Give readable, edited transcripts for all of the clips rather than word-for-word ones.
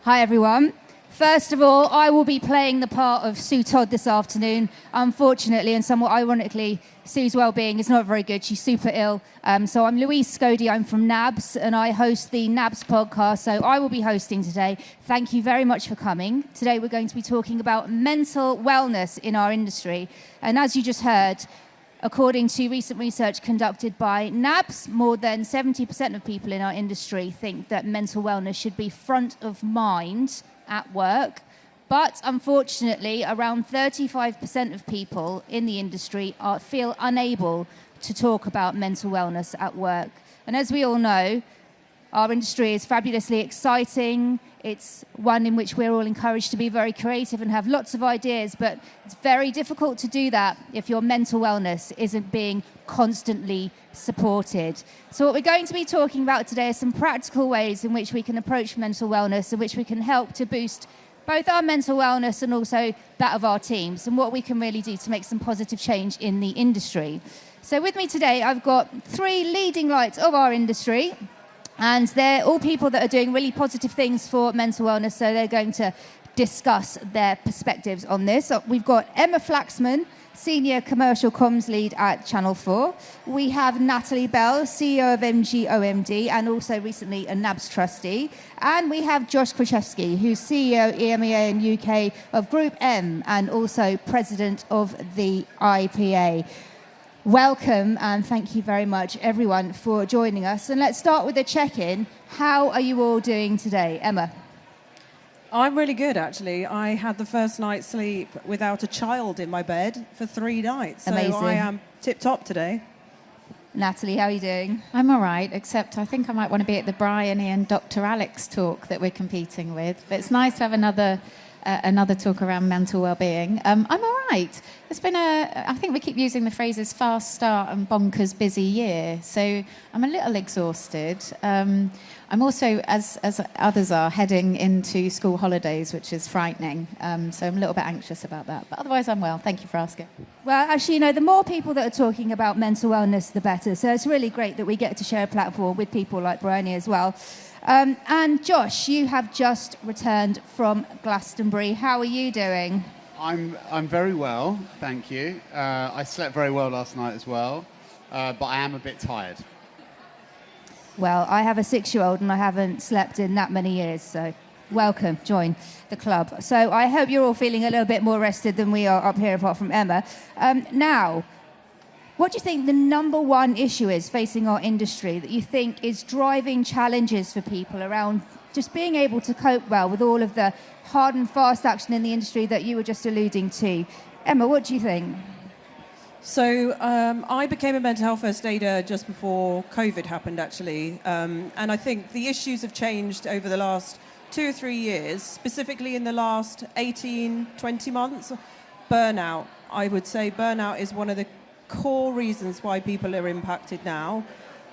Hi, everyone. First of all, I will be playing the part of Sue Todd this afternoon. Unfortunately, and somewhat ironically, Sue's well-being is not very good. She's super ill. So I'm Louise Scodie. I'm from NABS, and I host the NABS podcast. So I will be hosting today. Thank you very much for coming. Today, we're going to be talking about mental wellness in our industry. And as you just heard, according to recent research conducted by NABS, more than 70% of people in our industry think that mental wellness should be front of mind at work. But unfortunately, around 35% of people in the industry feel unable to talk about mental wellness at work. And as we all know, our industry is fabulously exciting. It's one in which we're all encouraged to be very creative and have lots of ideas, but it's very difficult to do that if your mental wellness isn't being constantly supported. So what we're going to be talking about today are some practical ways in which we can approach mental wellness, in which we can help to boost both our mental wellness and also that of our teams, and what we can really do to make some positive change in the industry. So with me today, I've got three leading lights of our industry. And they're all people that are doing really positive things for mental wellness, so they're going to discuss their perspectives on this. So we've got Emma Flaxman, Senior Commercial Comms Lead at Channel 4. We have Natalie Bell, CEO of MGOMD, and also recently a NABS trustee. And we have Josh Krichefski, who's CEO, EMEA and UK of GroupM, and also President of the IPA. Welcome, and thank you very much, everyone, for joining us. And let's start with a check-in. How are you all doing today? Emma? I'm really good, actually. I had the first night's sleep without a child in my bed for 3 nights. Amazing. So I am tip-top today. Natalie, how are you doing? I'm all right, except I think I might want to be at the Bryony and Dr. Alex talk that we're competing with. But it's nice to have another talk around mental well-being. I'm all right. It's been I think we keep using the phrases fast start and bonkers busy year. So I'm a little exhausted. I'm also, as others are, heading into school holidays, which is frightening. So I'm a little bit anxious about that. But otherwise, I'm well. Thank you for asking. Well, actually, you know, the more people that are talking about mental wellness, the better. So it's really great that we get to share a platform with people like Bryony as well. And Josh, you have just returned from Glastonbury. How are you doing? I'm very well, thank you. I slept very well last night as well, but I am a bit tired. Well, I have a 6-year-old and I haven't slept in that many years, so welcome, join the club. So I hope you're all feeling a little bit more rested than we are up here, apart from Emma. Now, what do you think the number one issue is facing our industry that you think is driving challenges for people around just being able to cope well with all of the hard and fast action in the industry that you were just alluding to? Emma, what do you think? So I became a mental health first aider just before COVID happened, actually. And I think the issues have changed over the last 2 or 3 years, specifically in the last 18, 20 months. Burnout. I would say burnout is one of the core reasons why people are impacted now.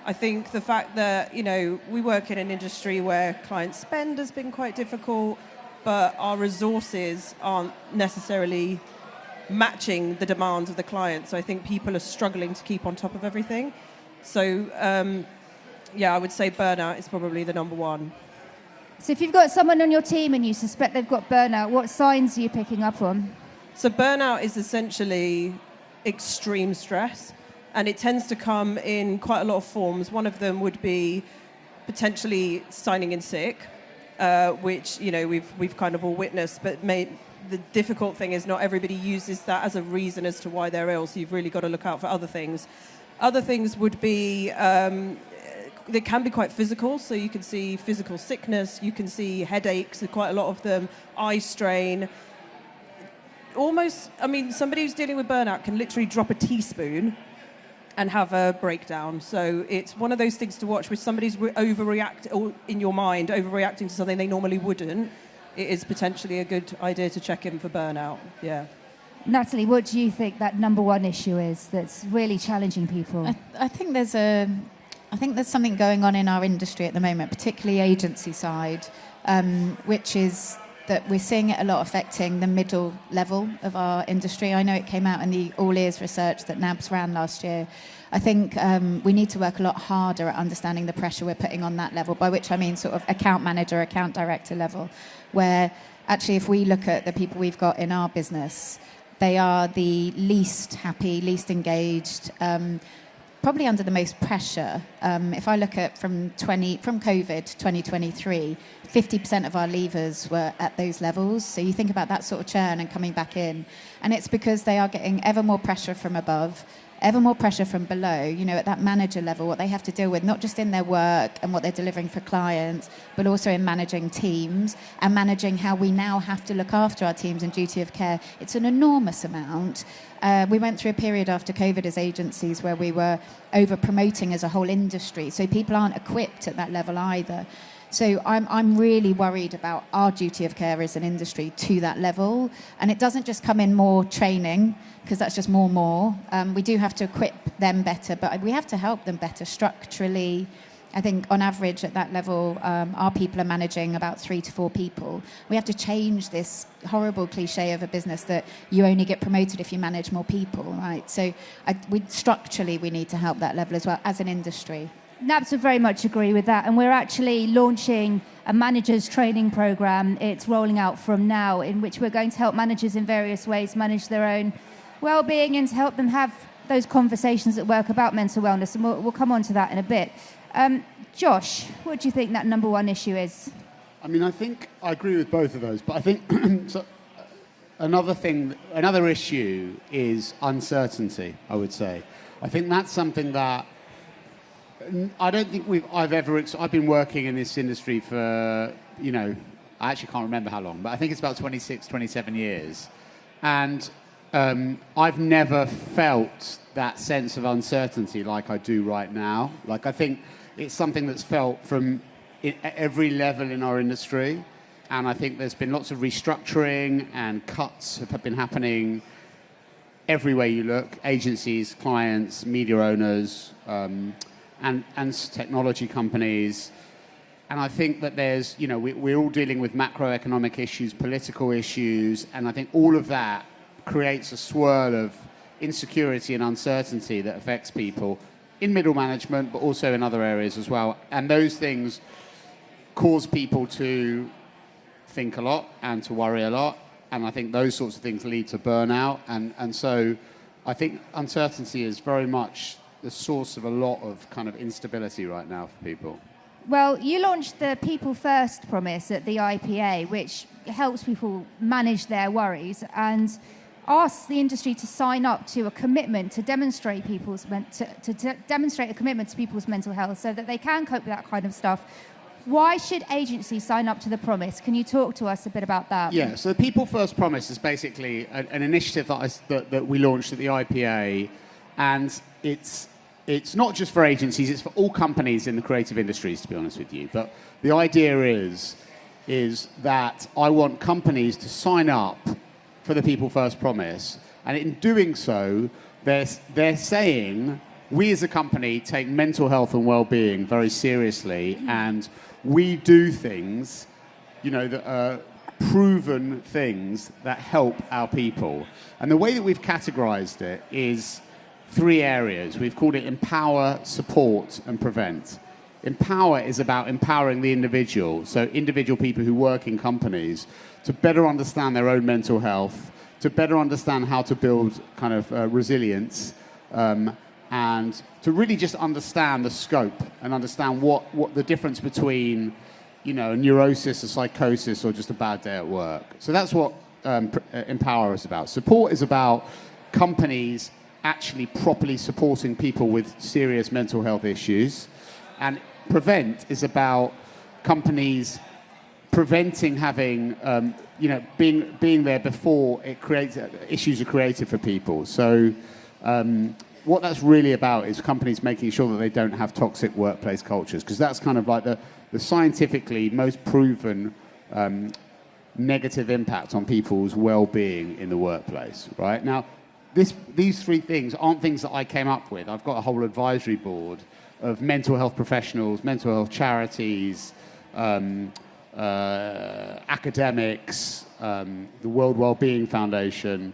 I think the fact that, you know, we work in an industry where client spend has been quite difficult, but our resources aren't necessarily matching the demands of the client. So I think people are struggling to keep on top of everything. So, I would say burnout is probably the number one. So if you've got someone on your team and you suspect they've got burnout, what signs are you picking up on? So burnout is essentially extreme stress, and it tends to come in quite a lot of forms. One of them would be potentially signing in sick, which, you know, we've kind of all witnessed, but the difficult thing is not everybody uses that as a reason as to why they're ill, so you've really got to look out for other things. Other things would be, they can be quite physical, so you can see physical sickness, you can see headaches, quite a lot of them, eye strain. Almost, I mean, somebody who's dealing with burnout can literally drop a teaspoon and have a breakdown. So it's one of those things to watch where somebody's in your mind, overreacting to something they normally wouldn't. It is potentially a good idea to check in for burnout, yeah. Natalie, what do you think that number one issue is that's really challenging people? I think there's something going on in our industry at the moment, particularly agency side, which is that we're seeing it a lot affecting the middle level of our industry. I know it came out in the All Ears research that NABS ran last year. I think we need to work a lot harder at understanding the pressure we're putting on that level, by which I mean sort of account manager, account director level, where actually if we look at the people we've got in our business, they are the least happy, least engaged, probably under the most pressure. If I look at from COVID 2023, 50% of our leavers were at those levels. So you think about that sort of churn and coming back in. And it's because they are getting ever more pressure from above, ever more pressure from below, at that manager level, what they have to deal with, not just in their work and what they're delivering for clients, but also in managing teams and managing how we now have to look after our teams and duty of care. It's an enormous amount. We went through a period after COVID as agencies where we were over-promoting as a whole industry, so people aren't equipped at that level either. So I'm really worried about our duty of care as an industry to that level. And it doesn't just come in more training, because that's just more. We do have to equip them better, but we have to help them better structurally. I think on average at that level, our people are managing about 3 to 4 people. We have to change this horrible cliche of a business that you only get promoted if you manage more people, right? So structurally, we need to help that level as well as an industry. NABS would very much agree with that, and we're actually launching a managers training program. It's rolling out from now, in which we're going to help managers in various ways manage their own well-being and to help them have those conversations at work about mental wellness, and we'll come on to that in a bit. Josh, what do you think that number one issue is? I mean, I think I agree with both of those, but I think another issue is uncertainty, I would say. I think that's something that I don't think I've been working in this industry for, I actually can't remember how long, but I think it's about 26, 27 years. And I've never felt that sense of uncertainty like I do right now. Like, I think it's something that's felt from at every level in our industry. And I think there's been lots of restructuring and cuts have been happening everywhere you look. Agencies, clients, media owners, and technology companies. And I think that there's, we're all dealing with macroeconomic issues, political issues, and I think all of that creates a swirl of insecurity and uncertainty that affects people in middle management, but also in other areas as well. And those things cause people to think a lot and to worry a lot. And I think those sorts of things lead to burnout. And so I think uncertainty is very much the source of a lot of kind of instability right now for people. Well, you launched the People First promise at the IPA, which helps people manage their worries and asks the industry to sign up to a commitment to demonstrate demonstrate a commitment to people's mental health so that they can cope with that kind of stuff. Why should agencies sign up to the promise? Can you talk to us a bit about that? Yeah, so the People First promise is basically an initiative that we launched at the IPA, and it's not just for agencies, it's for all companies in the creative industries, to be honest with you. But the idea is that I want companies to sign up for the People First promise. And in doing so, they're saying, we as a company take mental health and well-being very seriously, and we do things, that are proven things that help our people. And the way that we've categorized it is 3 areas. We've called it empower, support, and prevent. Empower is about empowering the individual, so individual people who work in companies, to better understand their own mental health, to better understand how to build kind of resilience, and to really just understand the scope and understand what the difference between, a neurosis, a psychosis, or just a bad day at work. So that's what empower is about. Support is about companies actually properly supporting people with serious mental health issues. And prevent is about companies preventing having, being there before issues are created for people. So what that's really about is companies making sure that they don't have toxic workplace cultures, because that's kind of like the scientifically most proven negative impact on people's well-being in the workplace, right? Now, these 3 things aren't things that I came up with. I've got a whole advisory board of mental health professionals, mental health charities, academics, the World Wellbeing Foundation,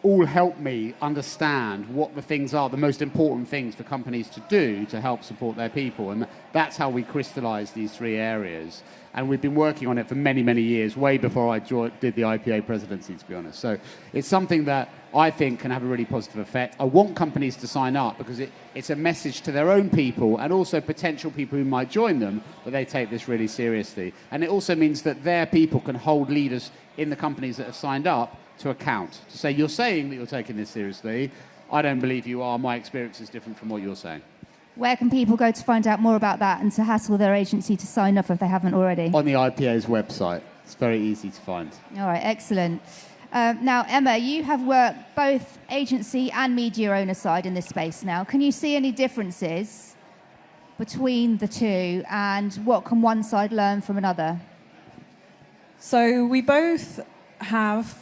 all help me understand what the things are, the most important things for companies to do to help support their people. And that's how we crystallize these three areas. And we've been working on it for many, many years, way before I did the IPA presidency, to be honest. So it's something that I think can have a really positive effect. I want companies to sign up because it's a message to their own people and also potential people who might join them that they take this really seriously. And it also means that their people can hold leaders in the companies that have signed up to account, to say, you're saying that you're taking this seriously. I don't believe you are. My experience is different from what you're saying. Where can people go to find out more about that and to hassle their agency to sign up if they haven't already? On the IPA's website. It's very easy to find. All right, excellent. Now, Emma, you have worked both agency and media owner side in this space now. Can you see any differences between the two, and what can one side learn from another? So we both have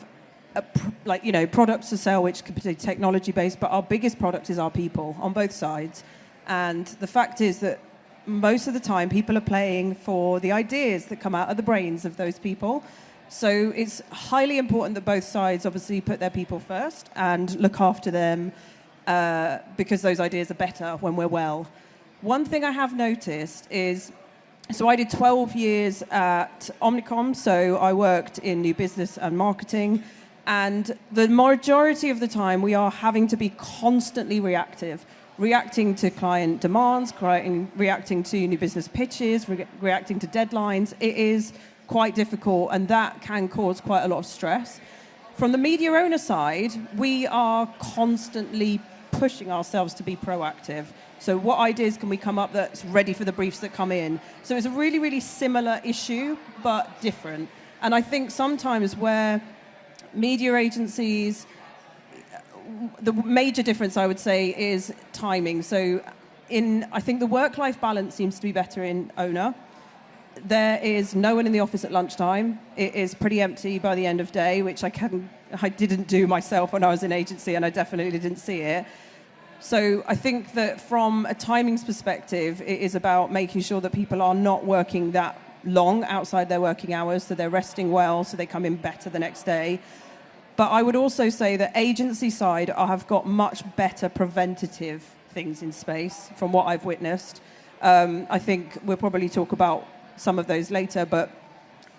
products to sell which could be technology based, but our biggest product is our people on both sides. And the fact is that most of the time people are paying for the ideas that come out of the brains of those people. So it's highly important that both sides obviously put their people first and look after them because those ideas are better when we're well. One thing I have noticed is, so I did 12 years at Omnicom, so I worked in new business and marketing. And the majority of the time, we are having to be constantly reacting to client demands, reacting to new business pitches, reacting to deadlines. It is quite difficult, and that can cause quite a lot of stress. From the media owner side, we are constantly pushing ourselves to be proactive. So what ideas can we come up that's ready for the briefs that come in? So it's a really, really similar issue, but different. And I think sometimes where media agencies, the major difference I would say is timing. So I think the work-life balance seems to be better in owner. There is no one in the office at lunchtime. It is pretty empty by the end of day, which I didn't do myself when I was in agency, and I definitely didn't see it. So I think that from a timings perspective, it is about making sure that people are not working that long outside their working hours, so they're resting well, so they come in better the next day. But I would also say that agency side have got much better preventative things in space from what I've witnessed. I think we'll probably talk about some of those later, but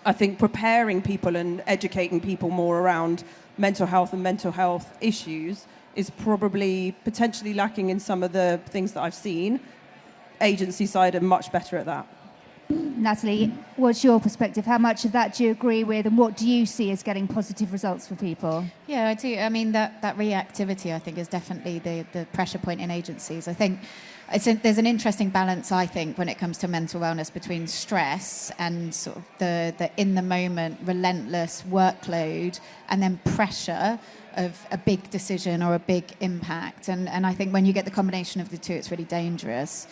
I think preparing people and educating people more around mental health and mental health issues is probably potentially lacking in some of the things that I've seen. Agency side are much better at that. Natalie, what's your perspective? How much of that do you agree with, and what do you see as getting positive results for people? Yeah, I do. I mean, that reactivity, I think, is definitely the pressure point in agencies. I think there's an interesting balance, I think, when it comes to mental wellness between stress and sort of the in-the-moment, relentless workload, and then pressure of a big decision or a big impact. And I think when you get the combination of the two, it's really dangerous.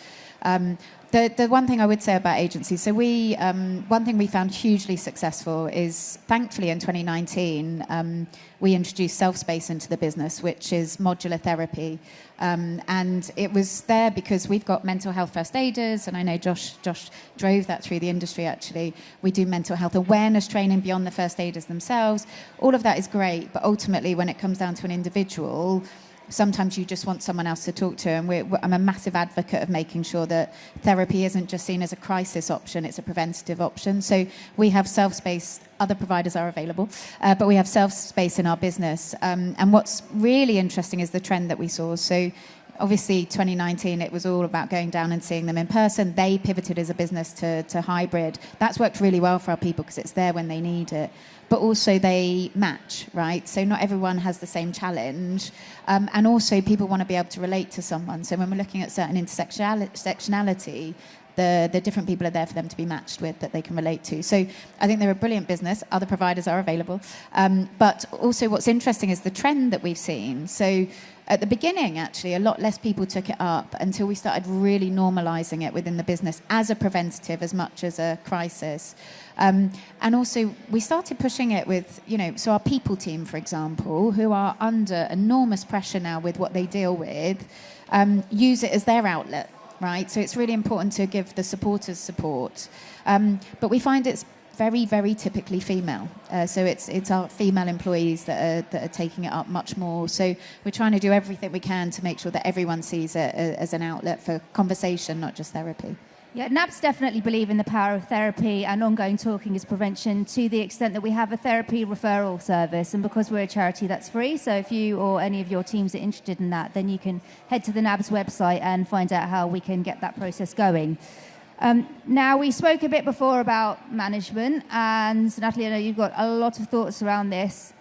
The one thing I would say about agencies, so one thing we found hugely successful is, thankfully in 2019, we introduced self-space into the business, which is modular therapy. And it was there because we've got mental health first aiders, and I know Josh drove that through the industry, actually. We do mental health awareness training beyond the first aiders themselves. All of that is great, but ultimately when it comes down to an individual, sometimes you just want someone else to talk to. And I'm a massive advocate of making sure that therapy isn't just seen as a crisis option, it's a preventative option. So we have self-space, other providers are available, but we have self-space in our business. And what's really interesting is the trend that we saw. So obviously 2019, it was all about going down and seeing them in person. They pivoted as a business to hybrid. That's worked really well for our people because it's there when they need it. But also they match, right? So not everyone has the same challenge. And also people want to be able to relate to someone. So when we're looking at certain intersectionality, the different people are there for them to be matched with, that they can relate to. So I think they're a brilliant business. Other providers are available. But also what's interesting is the trend that we've seen. So at the beginning, actually, a lot less people took it up until we started really normalizing it within the business as a preventative as much as a crisis. And also, we started pushing it with, so our people team, for example, who are under enormous pressure now with what they deal with, use it as their outlet. right? So it's really important to give the supporters support. But we find it's very, very typically female. So it's our female employees that are taking it up much more. So we're trying to do everything we can to make sure that everyone sees it as an outlet for conversation, not just therapy. Yeah, NABS definitely believe in the power of therapy, and ongoing talking is prevention, to the extent that we have a therapy referral service, and because we're a charity, that's free. So if you or any of your teams are interested in that, then you can head to the NABS website and find out how we can get that process going. Now, we spoke a bit before about management, and Natalie, I know you've got a lot of thoughts around this.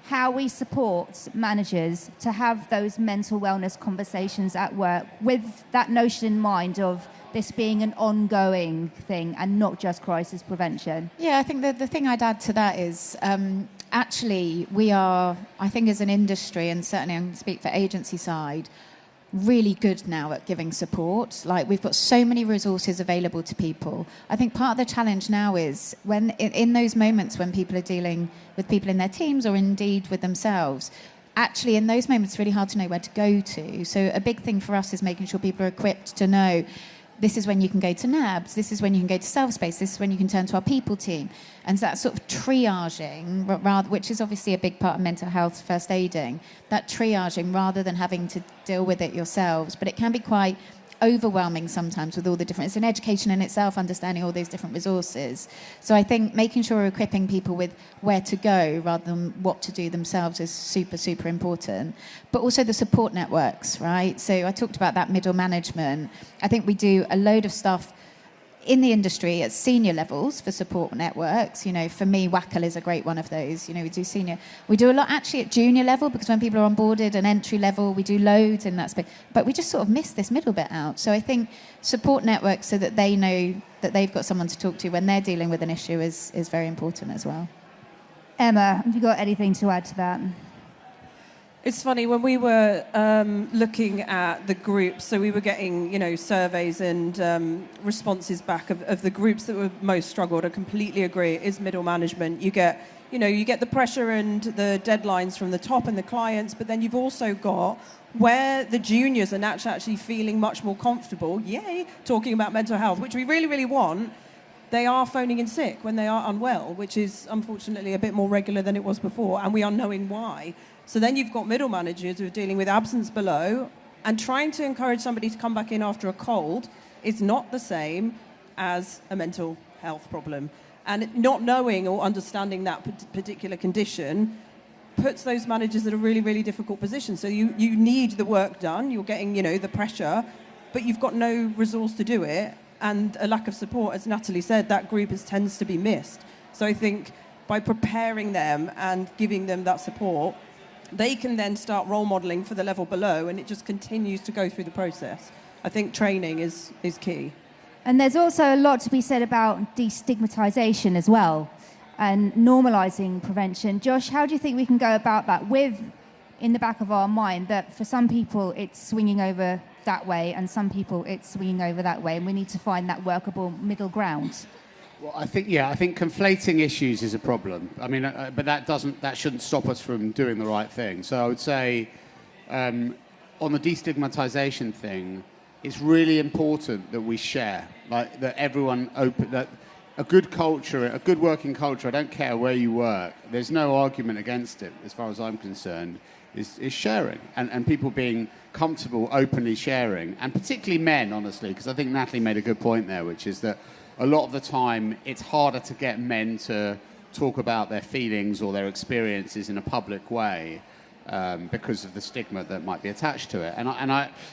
How we support managers to have those mental wellness conversations at work with that notion in mind of this being an ongoing thing and not just crisis prevention. Yeah, I think the thing I'd add to that is actually we are, I think as an industry, and certainly I can speak for agency side, really good now at giving support. Like, we've got so many resources available to people. I think part of the challenge now is when in those moments when people are dealing with people in their teams or indeed with themselves, actually in those moments it's really hard to know where to go to. So a big thing for us is making sure people are equipped to know this is when you can go to NABS, this is when you can go to self-space, this is when you can turn to our people team. And so that sort of triaging, rather, which is obviously a big part of mental health first aiding, that triaging rather than having to deal with it yourselves. But it can be quite overwhelming sometimes with all the different, it's an education in itself, understanding all those different resources. So I think making sure we're equipping people with where to go rather than what to do themselves is super, super important. But also the support networks, right? So I talked about that middle management. I think we do a load of stuff in the industry at senior levels for support networks. You know, for me, WACL is a great one of those. You know, we do senior. We do a lot actually at junior level, because when people are onboarded and entry level, we do loads in that space. But we just sort of miss this middle bit out. So I think support networks so that they know that they've got someone to talk to when they're dealing with an issue is very important as well. Emma, have you got anything to add to that? It's funny, when we were looking at the groups, so we were getting, surveys and responses back of the groups that were most struggled. I completely agree. It is middle management. You get the pressure and the deadlines from the top and the clients, but then you've also got where the juniors are actually feeling much more comfortable, talking about mental health, which we really, really want. They are phoning in sick when they are unwell, which is unfortunately a bit more regular than it was before, and we are knowing why. So then you've got middle managers who are dealing with absence below, and trying to encourage somebody to come back in after a cold is not the same as a mental health problem. And not knowing or understanding that particular condition puts those managers in a really, really difficult position. So you need the work done, you're getting, the pressure, but you've got no resource to do it, and a lack of support, as Natalie said, that group tends to be missed. So I think by preparing them and giving them that support, they can then start role modelling for the level below, and it just continues to go through the process. I think training is key. And there's also a lot to be said about destigmatisation as well, and normalising prevention. Josh, how do you think we can go about that with, in the back of our mind, that for some people it's swinging over that way and some people it's swinging over that way, and we need to find that workable middle ground? Well, I think conflating issues is a problem. I mean, but that shouldn't stop us from doing the right thing. So I would say, on the destigmatization thing, it's really important that we share, like that everyone that a good culture, a good working culture. I don't care where you work. There's no argument against it, as far as I'm concerned. Is sharing and people being comfortable openly sharing, and particularly men, honestly, because I think Natalie made a good point there, which is that a lot of the time it's harder to get men to talk about their feelings or their experiences in a public way because of the stigma that might be attached to it.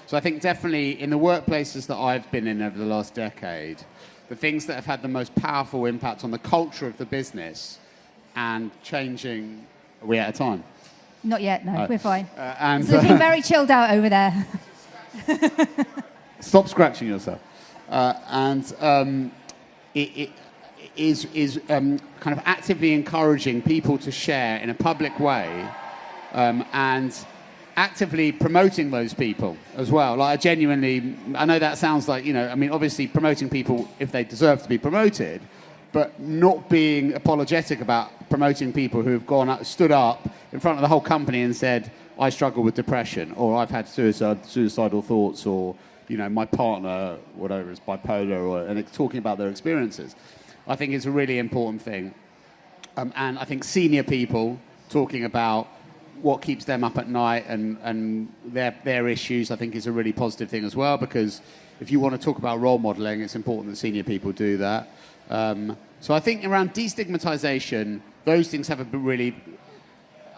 So I think definitely in the workplaces that I've been in over the last decade, the things that have had the most powerful impact on the culture of the business and changing... Are we out of time? Not yet, no, we're fine. It's looking very chilled out over there. Stop scratching yourself. It is kind of actively encouraging people to share in a public way and actively promoting those people as well. Like, I know that sounds like, obviously promoting people if they deserve to be promoted, but not being apologetic about promoting people who have stood up in front of the whole company and said, I struggle with depression, or I've had suicidal thoughts, or my partner, whatever, is bipolar, and it's talking about their experiences. I think it's a really important thing. And I think senior people talking about what keeps them up at night and their issues, I think is a really positive thing as well, because if you want to talk about role modelling, it's important that senior people do that. So I think around destigmatisation, those things have a really...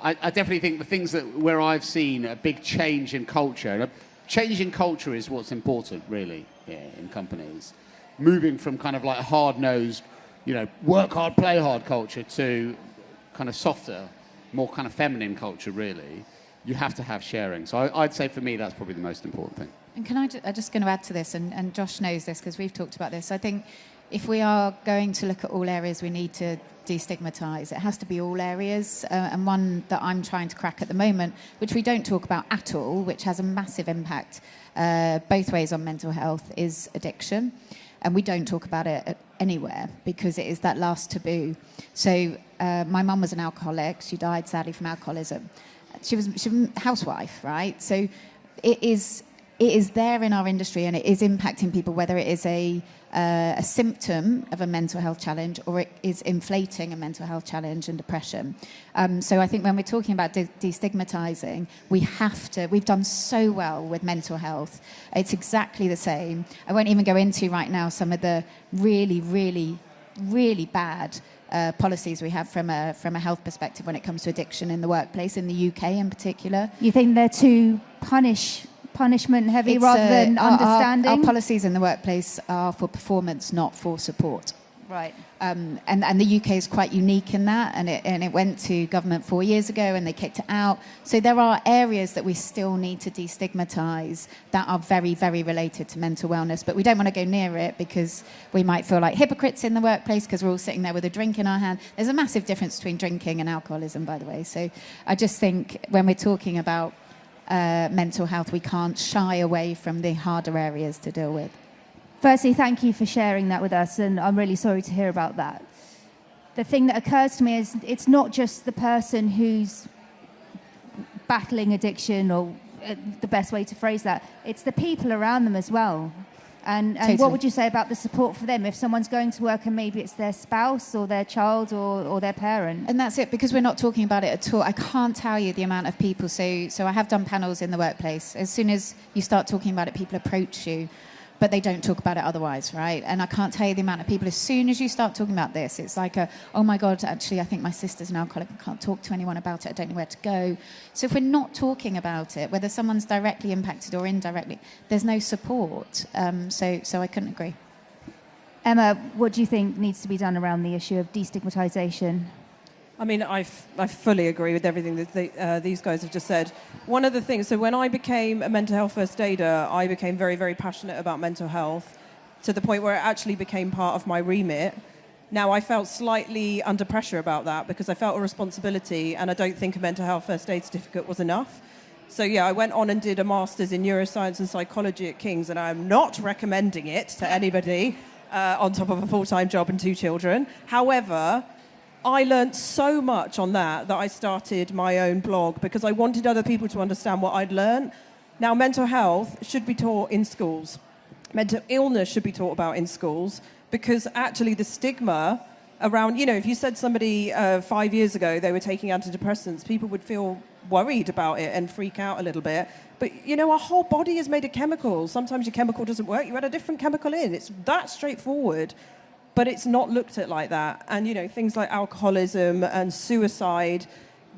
I definitely think the things where I've seen a big change in culture, change in culture is what's important, really, in companies. Moving from kind of like hard-nosed, work hard, play hard culture to kind of softer, more kind of feminine culture, really. You have to have sharing. So I'd say for me, that's probably the most important thing. And I'm just going to add to this, and Josh knows this because we've talked about this. I think if we are going to look at all areas we need to destigmatise, it has to be all areas. And one that I'm trying to crack at the moment, which we don't talk about at all, which has a massive impact both ways on mental health, is addiction. And we don't talk about it anywhere because it is that last taboo. So my mum was an alcoholic. She died sadly from alcoholism. She was a housewife, right? So it is there in our industry, and it is impacting people, whether it is a symptom of a mental health challenge or it is inflating a mental health challenge and depression. So I think when we're talking about destigmatizing, we've done so well with mental health. It's exactly the same. I won't even go into right now some of the really, really, really bad policies we have from a health perspective when it comes to addiction in the workplace, in the UK in particular. You think they're too punishment heavy rather than understanding? Our policies in the workplace are for performance, not for support. Right. And the UK is quite unique in that, and it went to government 4 years ago and they kicked it out. So there are areas that we still need to destigmatise that are very, very related to mental wellness, but we don't want to go near it because we might feel like hypocrites in the workplace because we're all sitting there with a drink in our hand. There's a massive difference between drinking and alcoholism, by the way. So I just think when we're talking about mental health, we can't shy away from the harder areas to deal with. Firstly, thank you for sharing that with us, and I'm really sorry to hear about that. The thing that occurs to me is it's not just the person who's battling addiction, or the best way to phrase that, it's the people around them as well. And Totally. What would you say about the support for them if someone's going to work and maybe it's their spouse or their child or their parent? And that's it, because we're not talking about it at all. I can't tell you the amount of people. So I have done panels in the workplace. As soon as you start talking about it, people approach you, but they don't talk about it otherwise, right? And I can't tell you the amount of people, as soon as you start talking about this, it's like oh my God, actually, I think my sister's an alcoholic. I can't talk to anyone about it. I don't know where to go. So if we're not talking about it, whether someone's directly impacted or indirectly, there's no support. So I couldn't agree. Emma, what do you think needs to be done around the issue of destigmatisation? I mean, I fully agree with everything that these guys have just said. One of the things, so when I became a mental health first aider, I became very, very passionate about mental health to the point where it actually became part of my remit. Now, I felt slightly under pressure about that because I felt a responsibility, and I don't think a mental health first aid certificate was enough. So, yeah, I went on and did a master's in neuroscience and psychology at King's, and I'm not recommending it to anybody on top of a full-time job and 2 children. However, I learned so much on that I started my own blog because I wanted other people to understand what I'd learned. Now, mental health should be taught in schools. Mental illness should be taught about in schools because actually the stigma around, if you said somebody 5 years ago they were taking antidepressants, people would feel worried about it and freak out a little bit. But, our whole body is made of chemicals. Sometimes your chemical doesn't work. You add a different chemical in. It's that straightforward. But it's not looked at like that. And, things like alcoholism and suicide,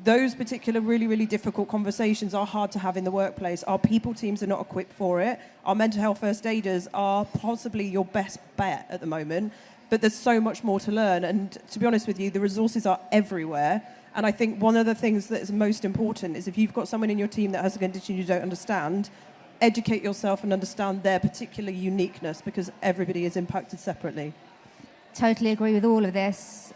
those particular really, really difficult conversations are hard to have in the workplace. Our people teams are not equipped for it. Our mental health first aiders are possibly your best bet at the moment. But there's so much more to learn. And to be honest with you, the resources are everywhere. And I think one of the things that is most important is if you've got someone in your team that has a condition you don't understand, educate yourself and understand their particular uniqueness because everybody is impacted separately. Totally agree with all of this.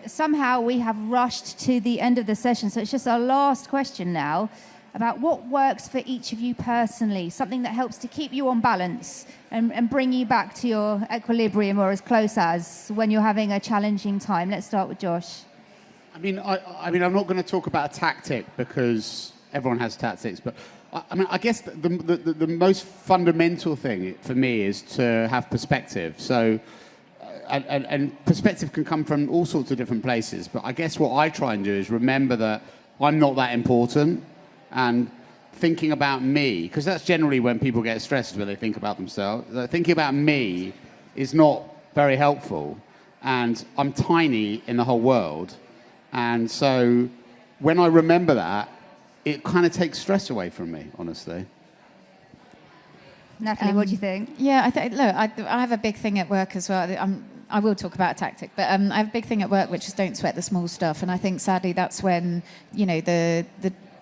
Somehow we have rushed to the end of the session, so it's just our last question now about what works for each of you personally, something that helps to keep you on balance and bring you back to your equilibrium or as close as when you're having a challenging time. Let's start with Josh. I mean, I'm not going to talk about a tactic because everyone has tactics, but I mean, I guess the most fundamental thing for me is to have perspective. So, and perspective can come from all sorts of different places. But I guess what I try and do is remember that I'm not that important, and thinking about me, because that's generally when people get stressed, when they think about themselves. Thinking about me is not very helpful, and I'm tiny in the whole world. And so when I remember that, it kind of takes stress away from me, honestly. Natalie, what do you think? Yeah, I have a big thing at work as well. I will talk about a tactic, but I have a big thing at work, which is don't sweat the small stuff. And I think, sadly, that's when, the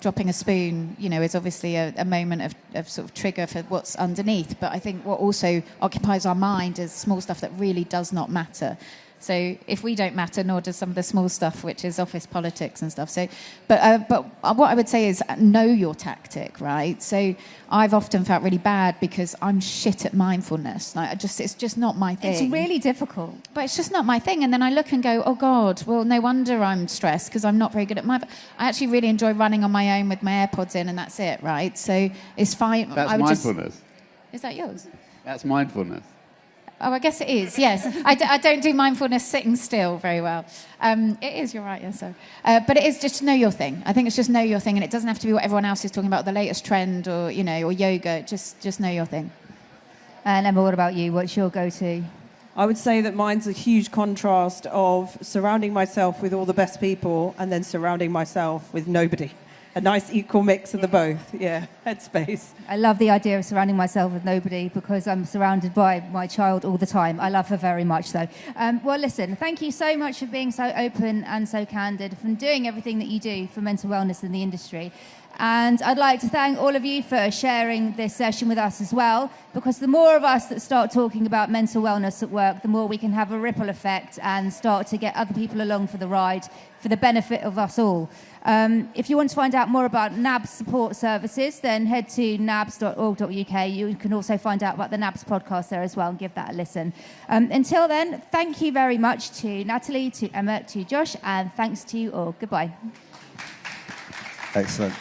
dropping a spoon, is obviously a moment of sort of trigger for what's underneath. But I think what also occupies our mind is small stuff that really does not matter. So if we don't matter, nor does some of the small stuff, which is office politics and stuff. So, but what I would say is know your tactic, right? So I've often felt really bad because I'm shit at mindfulness. It's just not my thing. It's really difficult. But it's just not my thing. And then I look and go, oh God, well, no wonder I'm stressed because I'm not very good at I actually really enjoy running on my own with my AirPods in, and that's it, right? So it's fine. That's mindfulness. Is that yours? That's mindfulness. Oh, I guess it is, yes. I don't do mindfulness sitting still very well. It is, you're right, yes. So. But it is just know your thing. I think it's just know your thing, and it doesn't have to be what everyone else is talking about, the latest trend or, or yoga. Just know your thing. And Emma, what about you? What's your go-to? I would say that mine's a huge contrast of surrounding myself with all the best people and then surrounding myself with nobody. A nice equal mix of the both, headspace. I love the idea of surrounding myself with nobody because I'm surrounded by my child all the time. I love her very much, though. Well, listen, thank you so much for being so open and so candid, for doing everything that you do for mental wellness in the industry. And I'd like to thank all of you for sharing this session with us as well, because the more of us that start talking about mental wellness at work, the more we can have a ripple effect and start to get other people along for the ride for the benefit of us all. If you want to find out more about NABS support services, then head to nabs.org.uk. You can also find out about the NABS podcast there as well and give that a listen. Until then, thank you very much to Natalie, to Emma, to Josh, and thanks to you all. Goodbye. Excellent.